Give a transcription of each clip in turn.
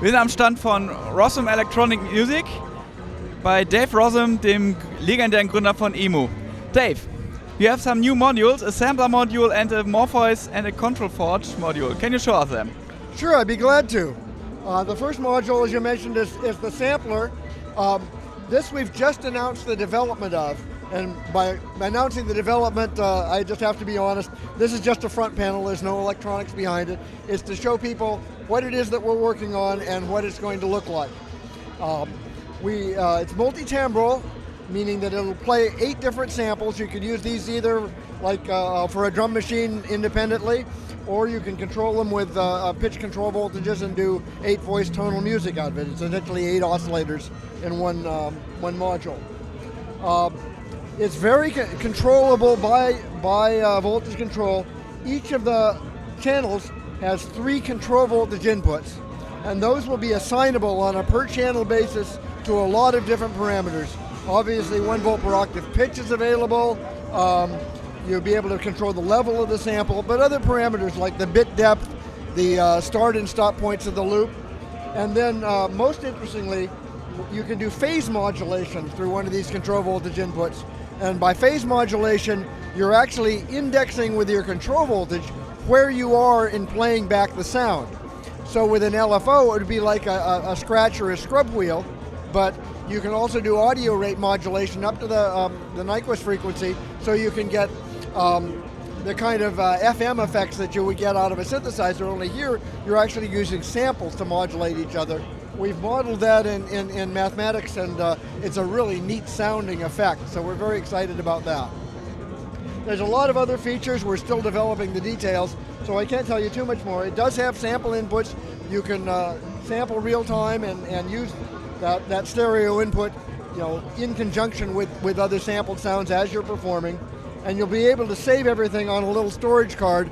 Wir sind am Stand von Rossum Electro-Music bei Dave Rossum, dem legendären Gründer von EMU. Dave, you have some new modules, a sampler module and a Morpheus and a control forge module. Can you show us them? Sure, I'd be glad to. The first module, as you mentioned, is the sampler. This we've just announced the development of, and by announcing the development, I just have to be honest, this is just a front panel, there's no electronics behind it. It's to show people what it is that we're working on and what it's going to look like. It's multi-timbral, meaning that it'll play 8 different samples. You could use these either like for a drum machine independently, or you can control them with pitch control voltages and do 8 voice tonal music out of it. It's essentially 8 oscillators in one module. It's very controllable by voltage control. Each of the channels has 3 control voltage inputs, and those will be assignable on a per channel basis to a lot of different parameters. Obviously 1 volt per octave pitch is available. You'll be able to control the level of the sample, but other parameters like the bit depth, the start and stop points of the loop, and then most interestingly, you can do phase modulation through one of these control voltage inputs. And by phase modulation, you're actually indexing with your control voltage where you are in playing back the sound. So with an LFO, it would be like a scratch or a scrub wheel, but you can also do audio rate modulation up to the Nyquist frequency, so you can get the kind of FM effects that you would get out of a synthesizer, only here you're actually using samples to modulate each other. We've modeled that in mathematics, and it's a really neat sounding effect, so we're very excited about that. There's a lot of other features. We're still developing the details, so I can't tell you too much more. It does have sample inputs. You can sample real time and use that stereo input, in conjunction with other sampled sounds as you're performing, and you'll be able to save everything on a little storage card,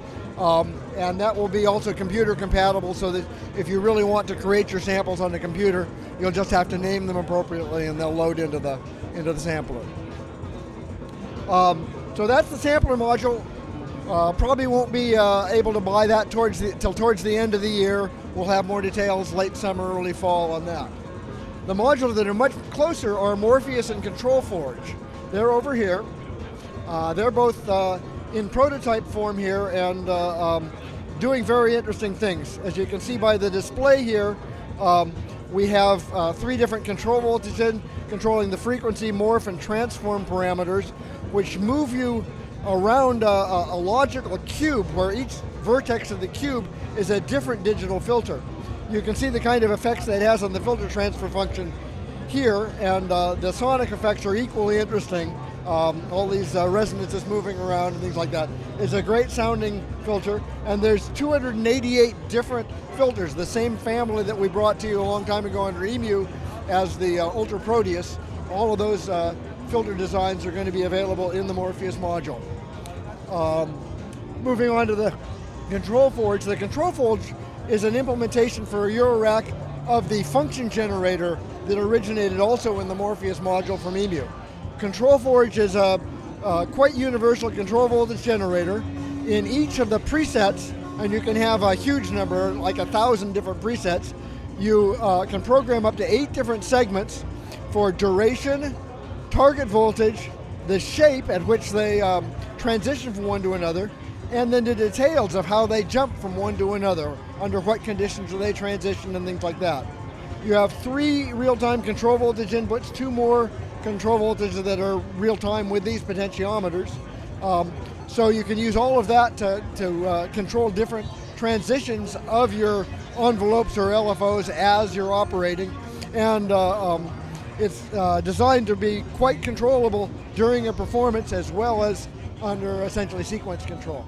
and that will be also computer compatible, so that if you really want to create your samples on the computer, you'll just have to name them appropriately and they'll load into the sampler. So that's the sampler module. Probably won't be able to buy that till towards the end of the year. We'll have more details late summer, early fall on that. The modules that are much closer are Morpheus and Control Forge. They're over here. They're both in prototype form here and doing very interesting things. As you can see by the display here, we have 3 different control voltages controlling the frequency, morph, and transform parameters, which move you around a logical cube where each vertex of the cube is a different digital filter. You can see the kind of effects that it has on the filter transfer function here, and the sonic effects are equally interesting. All these resonances moving around and things like that. It's a great sounding filter, and there's 288 different filters, the same family that we brought to you a long time ago under EMU as the Ultra Proteus. All of those filter designs are going to be available in the Morpheus module. Moving on to the Control Forge. The Control Forge is an implementation for Eurorack of the function generator that originated also in the Morpheus module from EMU. Control Forge is a quite universal control voltage generator. In each of the presets, and you can have a huge number, like 1,000 different presets, you can program up to 8 different segments for duration, target voltage, the shape at which they transition from one to another, and then the details of how they jump from one to another, under what conditions do they transition and things like that. You have 3 real-time control voltage inputs, 2 more control voltages that are real-time with these potentiometers. So you can use all of that to control different transitions of your envelopes or LFOs as you're operating. And it's designed to be quite controllable during a performance as well as under essentially sequence control.